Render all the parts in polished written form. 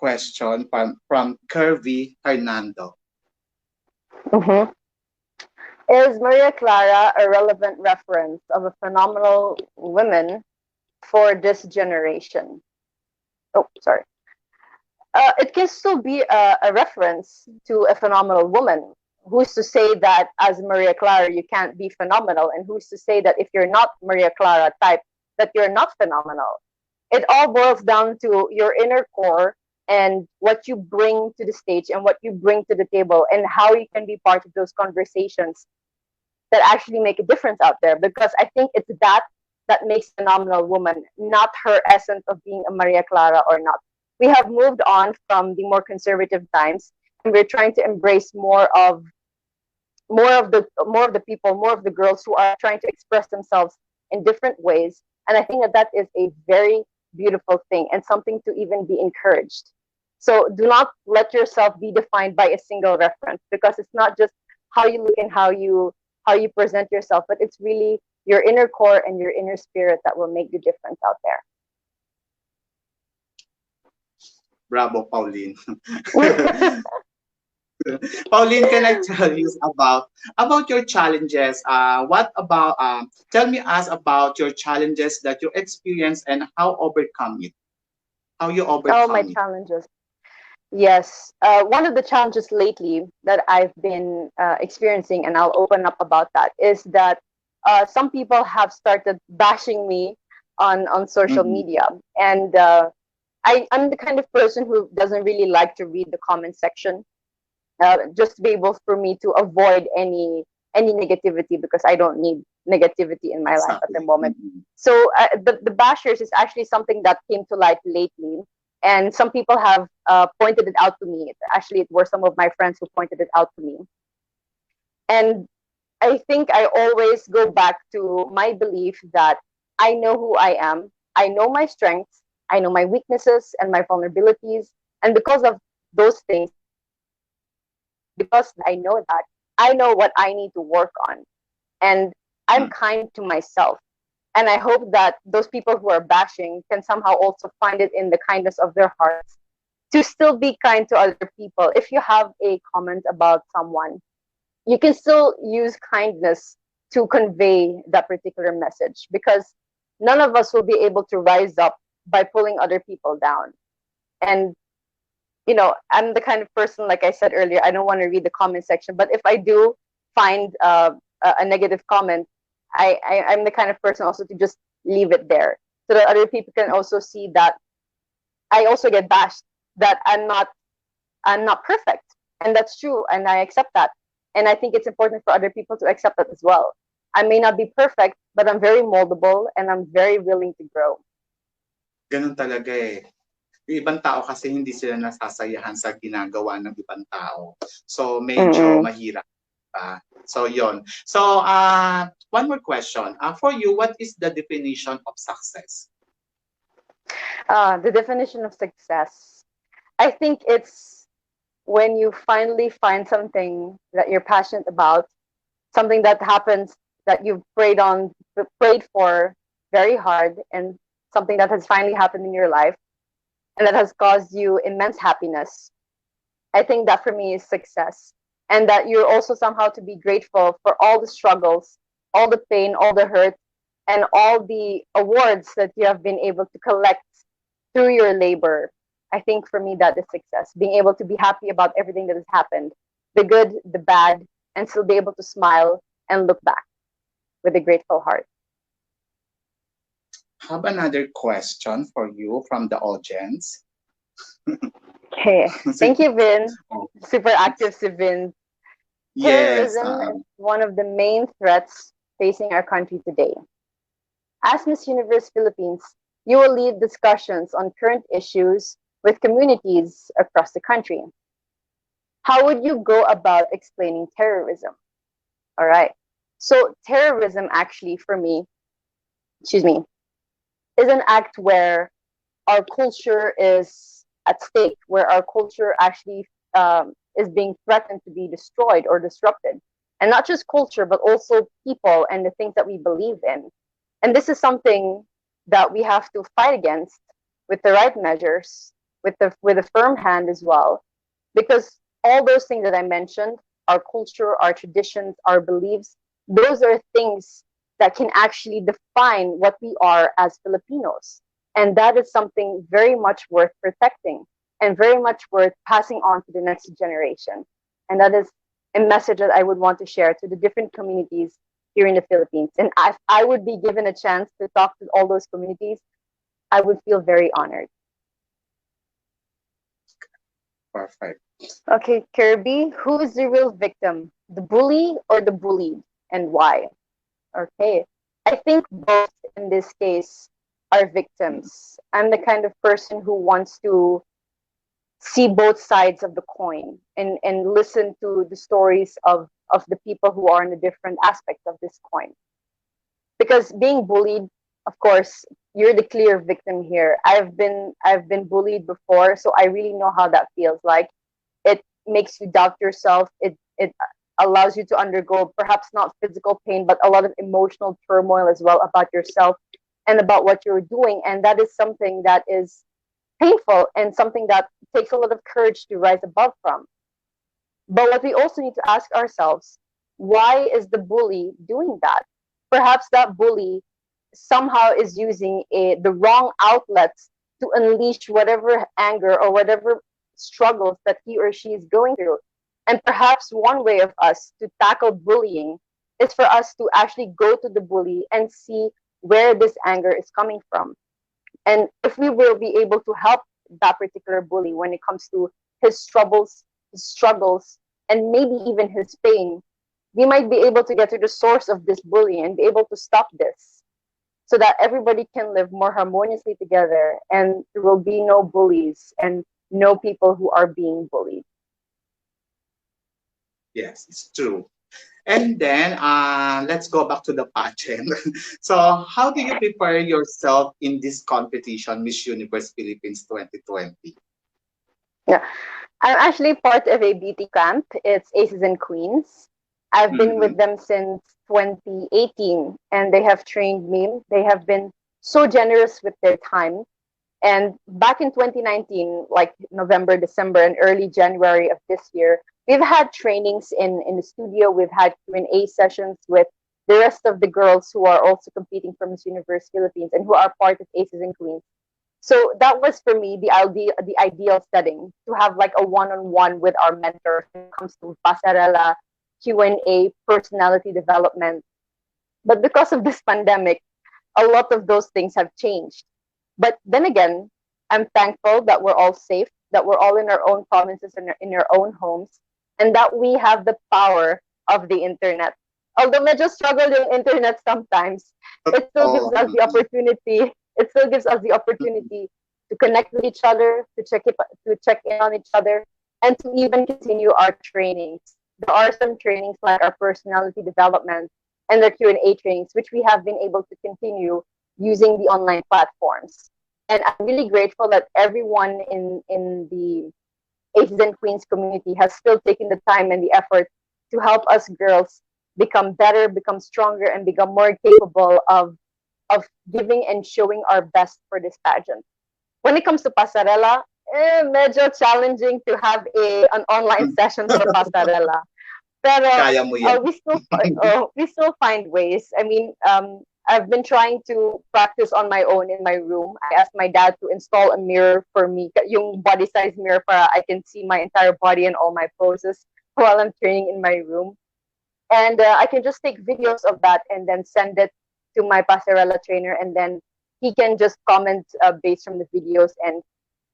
question from Curvy Hernando. Mm-hmm. Is Maria Clara a relevant reference of a phenomenal woman for this generation? Oh, sorry. It can still be a reference to a phenomenal woman. Who's to say that as Maria Clara you can't be phenomenal? And who's to say that if you're not Maria Clara type, that you're not phenomenal? It all boils down to your inner core and what you bring to the stage and what you bring to the table and how you can be part of those conversations that actually make a difference out there. Because I think it's that makes phenomenal woman, not her essence of being a Maria Clara or not. We have moved on from the more conservative times, and we're trying to embrace more of the people, more of the girls who are trying to express themselves in different ways. And I think that is a very beautiful thing and something to even be encouraged. So do not let yourself be defined by a single reference, because it's not just how you look and how you present yourself, but it's really your inner core and your inner spirit that will make the difference out there. Bravo, Pauline. Pauline, can I tell you about your challenges? What about tell me us about your challenges that you experience and how overcome it. How you Oh, my overcome it. challenges. Yes. One of the challenges lately that I've been experiencing, and I'll open up about that, is that some people have started bashing me on social Mm-hmm. media. And I'm the kind of person who doesn't really like to read the comment section, just to be able for me to avoid any negativity, because I don't need negativity in my life at the Exactly. moment. Mm-hmm. So the bashers is actually something that came to light lately, and some people have pointed it out to me. Actually, it were some of my friends who pointed it out to me, and I think I always go back to my belief that I know who I am, I know my strengths, I know my weaknesses and my vulnerabilities, and because of those things, because I know that, I know what I need to work on. And I'm kind to myself. And I hope that those people who are bashing can somehow also find it in the kindness of their hearts to still be kind to other people. If you have a comment about someone, you can still use kindness to convey that particular message, because none of us will be able to rise up by pulling other people down. And I'm the kind of person, like I said earlier, I don't want to read the comment section. But if I do find a negative comment, I'm the kind of person also to just leave it there, so that other people can also see that I also get bashed, that I'm not perfect, and that's true, and I accept that. And I think it's important for other people to accept that as well. I may not be perfect, but I'm very moldable and I'm very willing to grow. Ganun talaga eh. Yung ibang tao kasi hindi sila nasasayahan sa ginagawa ng ibang tao. So medyo Mm-mm. mahirap pa. So yon. So one more question. For you, what is the definition of success? The definition of success, I think it's when you finally find something that you're passionate about, something that happens that you've prayed for very hard, and something that has finally happened in your life and that has caused you immense happiness. I think that for me is success. And that you're also somehow to be grateful for all the struggles, all the pain, all the hurt, and all the awards that you have been able to collect through your labor. I think for me that is success. Being able to be happy about everything that has happened, the good, the bad, and still be able to smile and look back with a grateful heart. Have another question for you from the audience. Okay. Thank you, Vin. Super active si Vin. Yes. Terrorism is one of the main threats facing our country today. As Miss Universe Philippines, you will lead discussions on current issues with communities across the country. How would you go about explaining terrorism? All right. So, terrorism actually, for me, excuse me, is an act where our culture is at stake, where our culture actually is being threatened to be destroyed or disrupted. And not just culture, but also people and the things that we believe in. And this is something that we have to fight against with the right measures. with a firm hand as well, because all those things that I mentioned, our culture, our traditions, our beliefs, those are things that can actually define what we are as Filipinos. And that is something very much worth protecting and very much worth passing on to the next generation. And that is a message that I would want to share to the different communities here in the Philippines. And if I would be given a chance to talk to all those communities, I would feel very honored. Perfect. Okay, Kirby, who is the real victim? The bully or the bullied? And why? Okay. I think both in this case are Mm. victims. I'm the kind of person who wants to see both sides of the coin and listen to the stories of the people who are in the different aspects of this coin. Because being bullied, of course, you're the clear victim here. I've been bullied before, so I really know how that feels like. It makes you doubt yourself. It allows you to undergo perhaps not physical pain, but a lot of emotional turmoil as well about yourself and about what you're doing. And that is something that is painful and something that takes a lot of courage to rise above from. But what we also need to ask ourselves, why is the bully doing that? Perhaps that bully somehow is using the wrong outlets to unleash whatever anger or whatever struggles that he or she is going through. And perhaps one way of us to tackle bullying is for us to actually go to the bully and see where this anger is coming from. And if we will be able to help that particular bully when it comes to his struggles, and maybe even his pain, we might be able to get to the source of this bullying and be able to stop this so that everybody can live more harmoniously together and there will be no bullies and no people who are being bullied. Yes, it's true. And then let's go back to the pageant. So, how do you prepare yourself in this competition, Miss Universe Philippines 2020? Yeah. I'm actually part of a beauty camp. It's Aces and Queens. I've been Mm-hmm. with them since 2018 and they have trained me. They have been so generous with their time. And back in 2019, like November, December, and early January of this year, we've had trainings in the studio. We've had Q&A sessions with the rest of the girls who are also competing for Miss Universe Philippines and who are part of Aces and Queens. So that was for me the ideal setting to have like a one-on-one with our mentors when it comes to pasarela, Q&A, personality development. But because of this pandemic, a lot of those things have changed. But then again, I'm thankful that we're all safe, that we're all in our own provinces and in our own homes, and that we have the power of the internet. Although medyo struggle yung internet sometimes, it still gives Oh, us the opportunity. It still gives us the opportunity to connect with each other, to check in on each other, and to even continue our trainings. There are some trainings like our personality development and the Q&A trainings, which we have been able to continue using the online platforms. And I'm really grateful that everyone in the Aces and Queens community has still taken the time and the effort to help us girls become better, become stronger, and become more capable of giving and showing our best for this pageant. When it comes to pasarela, medyo challenging to have an online session for pasarela. Pero kaya mo yan. we still find ways. I mean, I've been trying to practice on my own in my room. I asked my dad to install a mirror for me, yung body size mirror para I can see my entire body and all my poses while I'm training in my room. And I can just take videos of that and then send it to my pasarela trainer, and then he can just comment based from the videos. And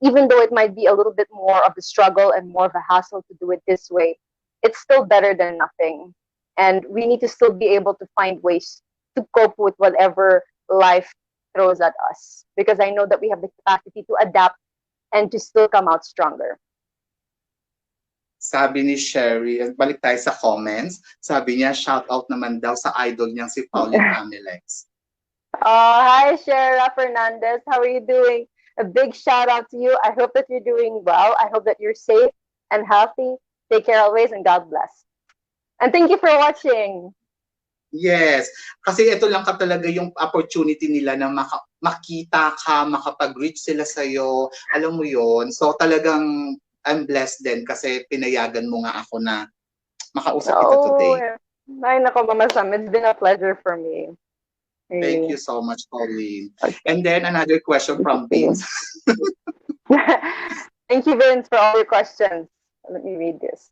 even though it might be a little bit more of a struggle and more of a hassle to do it this way, it's still better than nothing. And we need to still be able to find ways to cope with whatever life throws at us, because I know that we have the capacity to adapt and to still come out stronger. Sabi ni Sherry, balik tayo sa comments, sabi niya, shout out naman daw sa idol niyang si Pauline Amelinckx. Hi, Shara Fernandez. How are you doing? A big shout out to you. I hope that you're doing well. I hope that you're safe and healthy. Take care always, and God bless. And thank you for watching. Yes. Kasi ito lang ka talaga yung opportunity nila na makita ka, makapag-reach sila sa'yo. Alam mo yon. So talagang I'm blessed din kasi pinayagan mo nga ako na makausap kita Oh, today. ay nako, Mama Sam, it's been a pleasure for me. Thank Really. you so much, Pauline. Okay. And then another question Thank from you. Vince. Thank you, Vince, for all your questions. Let me read this.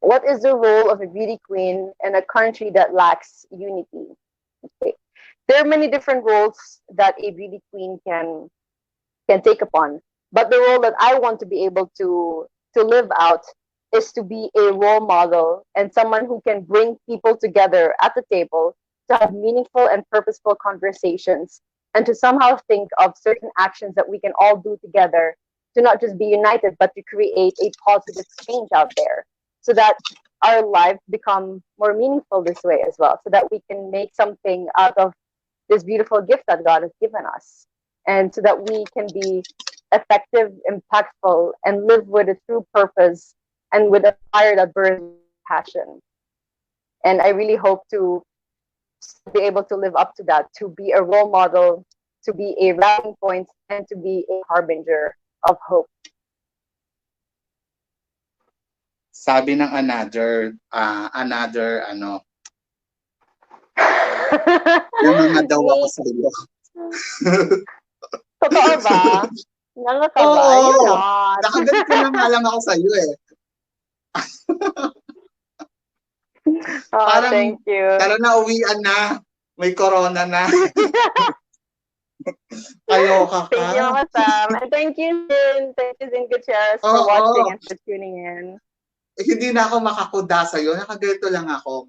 What is the role of a beauty queen in a country that lacks unity? Okay. There are many different roles that a beauty queen can take upon, but the role that I want to be able to live out is to be a role model and someone who can bring people together at the table to have meaningful and purposeful conversations and to somehow think of certain actions that we can all do together to not just be united but to create a positive change out there so that our lives become more meaningful this way as well, so that we can make something out of this beautiful gift that God has given us, and so that we can be effective, impactful, and live with a true purpose and with a fire that burns with passion. And I really hope to be able to live up to that, to be a role model, to be a rallying point, and to be a harbinger of hope. Sabi ng another ano, nangangadaw ako Me? sa iyo. Totoo ba? Nanga ka ba? You're Oo. not. Nakaganito na nga lang ako sa iyo eh. Oh, Parang thank you. tara na uwian na. May corona na. Kaloka ka. Thank you, Mama Sam. And thank you, Zin. Thank you, Zin Gutierrez, for watching Oo. and for tuning in. Hindi na ako makakuda sa'yo. Nakaganito lang ako.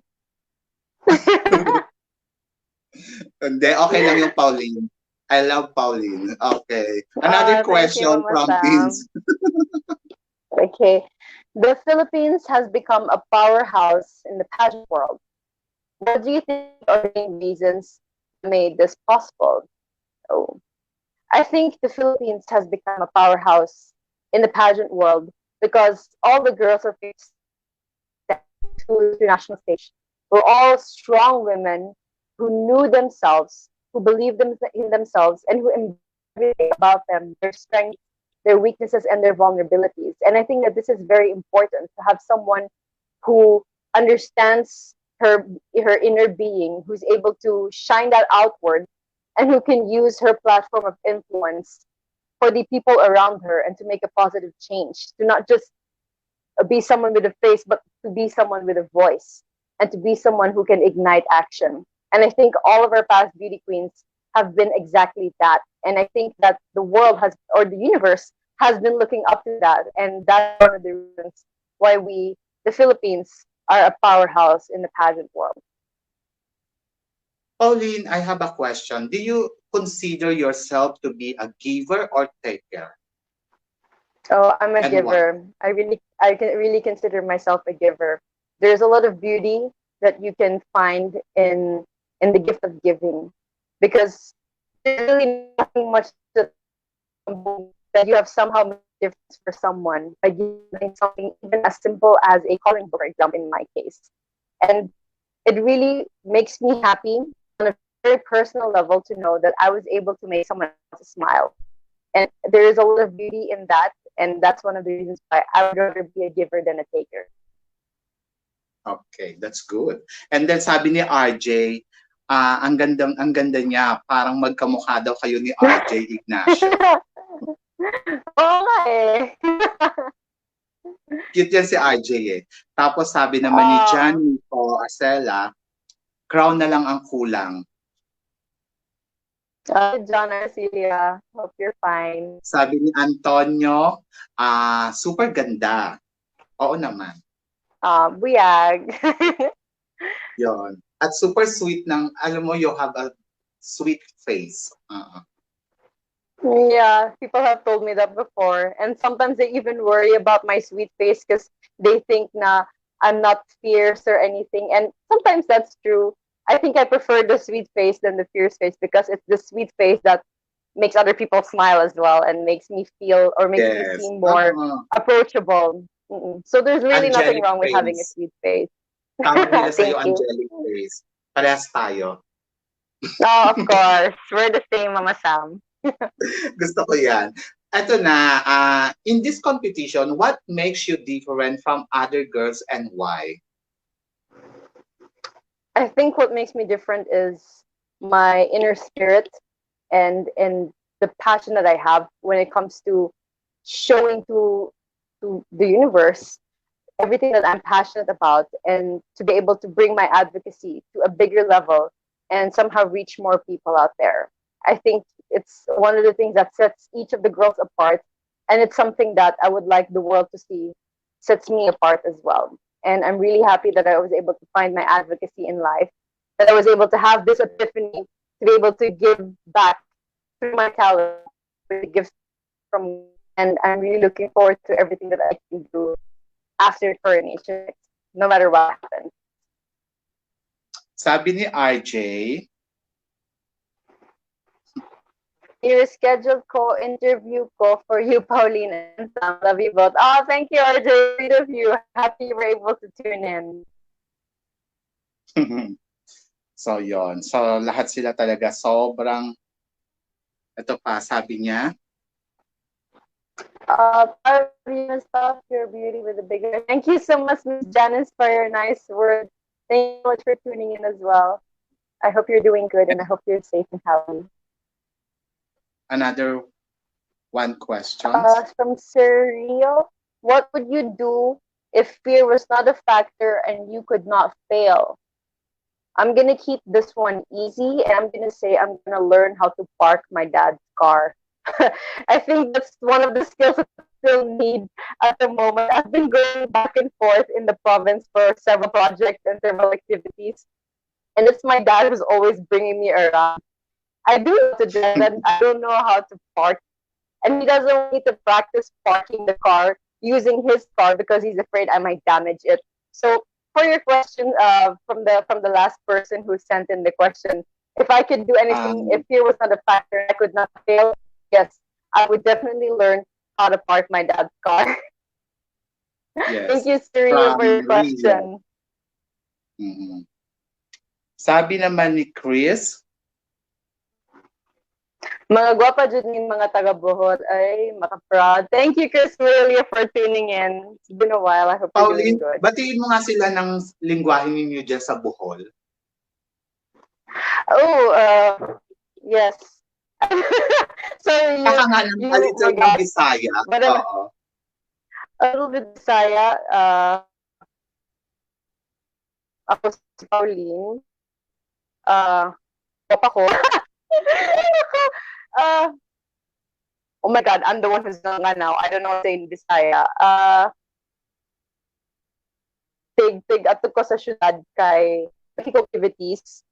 Hindi, okay lang yung Pauline. I love Pauline. Okay. Another Thank you, question Mama from Sam. Vince. Okay. The Philippines has become a powerhouse in the pageant world. What do you think are the main reasons that made this possible? Oh, I think the Philippines has become a powerhouse in the pageant world because all the girls are faced to the international stage were all strong women who knew themselves, who believed in themselves, and who embraced everything about them, their strengths, their weaknesses, and their vulnerabilities. And I think that this is very important to have someone who understands her inner being, who's able to shine that outward, and who can use her platform of influence for the people around her and to make a positive change, to not just be someone with a face, but to be someone with a voice and to be someone who can ignite action. And I think all of our past beauty queens have been exactly that. And I think that the world has, or the universe, has been looking up to that. And that's one of the reasons why the Philippines, are a powerhouse in the pageant world. Pauline, I have a question. Do you consider yourself to be a giver or taker? Oh, I'm a And why? giver. I can really consider myself a giver. There's a lot of beauty that you can find in the gift of giving, because there's really nothing much that you have somehow made a difference for someone by giving something even as simple as a coloring book, for example, in my case. And it really makes me happy on a very personal level to know that I was able to make someone else smile. And there is a lot of beauty in that, and that's one of the reasons why I would rather be a giver than a taker. Okay, that's good. And then sabi ni RJ, ang ganda niya, parang magkamukha daw kayo ni RJ Ignacio. Oo nga eh. Cute yan si RJ eh. Tapos sabi naman ni John Nico Arcela, crown na lang ang kulang. John Arcelia, hope you're fine. Sabi ni Antonio, super ganda. Oo naman. Buyag. Yon. At super sweet ng, alam mo, you have a sweet face. Yeah, people have told me that before. And sometimes they even worry about my sweet face because they think na I'm not fierce or anything. And sometimes that's true. I think I prefer the sweet face than the fierce face because it's the sweet face that makes other people smile as well and makes me feel or makes me Yes. seem more approachable. So there's really nothing Angelic wrong with having a face. sweet face. Tawag nila sa'yo Thank you. angelic face. Parehas tayo. No, of course. We're the same, Mama Sam. Gusto ko yan. Eto na, in this competition, what makes you different from other girls and why? I think what makes me different is my inner spirit and the passion that I have when it comes to showing to the universe everything that I'm passionate about, and to be able to bring my advocacy to a bigger level and somehow reach more people out there. I think it's one of the things that sets each of the girls apart, and it's something that I would like the world to see sets me apart as well. And I'm really happy that I was able to find my advocacy in life, that I was able to have this epiphany to be able to give back through my talent with the gifts from me. And I'm really looking forward to everything that I can do after coronation, no matter what happens. Sabi ni RJ, Your scheduled co-interview ko for you, Pauline and Sam. Love you both. Oh, thank you, RJ. Sweet of you. Happy you were able to tune in. so yon. So lahat sila talaga sobrang, ito pa, sabi niya, Pauline, stuff your beauty with a bigger. Thank you so much, Miss Janice, for your nice word. Thank you so much for tuning in as well. I hope you're doing good, and I hope you're safe and healthy. another one question. From Sir Rio, what would you do if fear was not a factor and you could not fail? I'm gonna keep this one easy, and I'm gonna say I'm gonna learn how to park my dad's car. I think that's one of the skills I still need at the moment. I've been going back and forth in the province for several projects and several activities, and it's my dad who's always bringing me around. I do know to drive, and I don't know how to park, and he doesn't want me to practice parking the car using his car because he's afraid I might damage it. So for your question, from the last person who sent in the question, if I could do anything, if fear was not a factor, I could not fail. Yes, I would definitely learn how to park my dad's car. Yes. Thank you, Serena, for your question. Mm-hmm. Sabi naman ni Chris, mga gwapa dyan yung mga taga-Bohol ay maka-proud. Thank you, Chris Maria, for tuning in. It's been a while. I hope Pauline, you're doing good. batiin mo nga sila ng lingwahe ninyo dyan sa Bohol. Oh, yes. Sorry, Baka nga ng little ng Bisaya. But Oo. A little bit Bisaya. Ako si Pauline. Papa ko. Oh my God, I'm the one who's nga now. I don't know what to say in Bisaya. Tig ato ko sa syudad kay activities.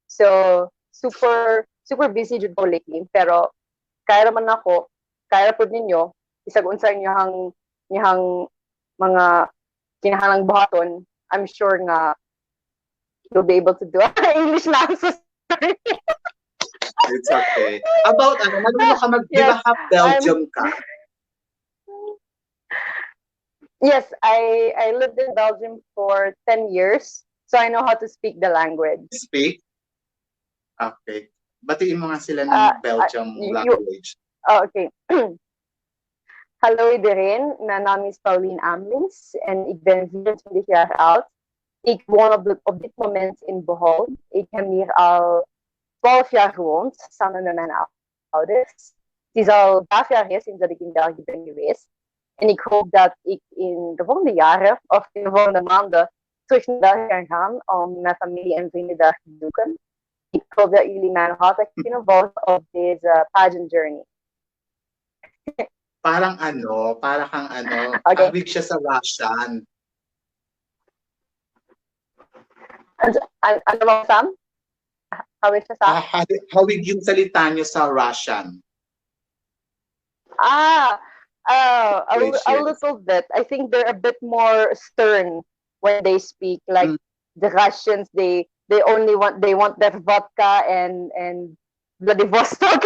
So, super busy jud ko lately. Pero, kaya naman ako, kaya po ninyo, isag unsa inyong mga kinahanglang buhaton, I'm sure nga you'll be able to do it. English na, I'm so sorry. It's okay. About marunong ka di ba half Belgium ka? Yes, I lived in Belgium for 10 years, so I know how to speak the language. Speak? Okay. Batiin mo nga sila ng Belgium language. Okay. Hallo iedereen, mijn naam is Pauline Amelinckx en ik ben 24 jaar oud. Ik woon op dit moment in Bohol. Ik heb hier al 12 jaar gewoond, samen met mijn ouders. Het is al 5 jaar sinds dat ik in België ben geweest. En ik hoop dat ik in de volgende jaren of in de volgende maanden terug naar België kan gaan om mijn familie en vrienden daar te bezoeken. Ik hoop dat jullie mij nog altijd kunnen volgen op deze pageant journey. Parang kang Okay. Awig siya sa Russian. Ano ba, Sam? Hawig siya sa? Hawig yung salita niyo sa Russian. A little bit. I think they're a bit more stern when they speak. Like the Russians, they want their vodka and Vladivostok.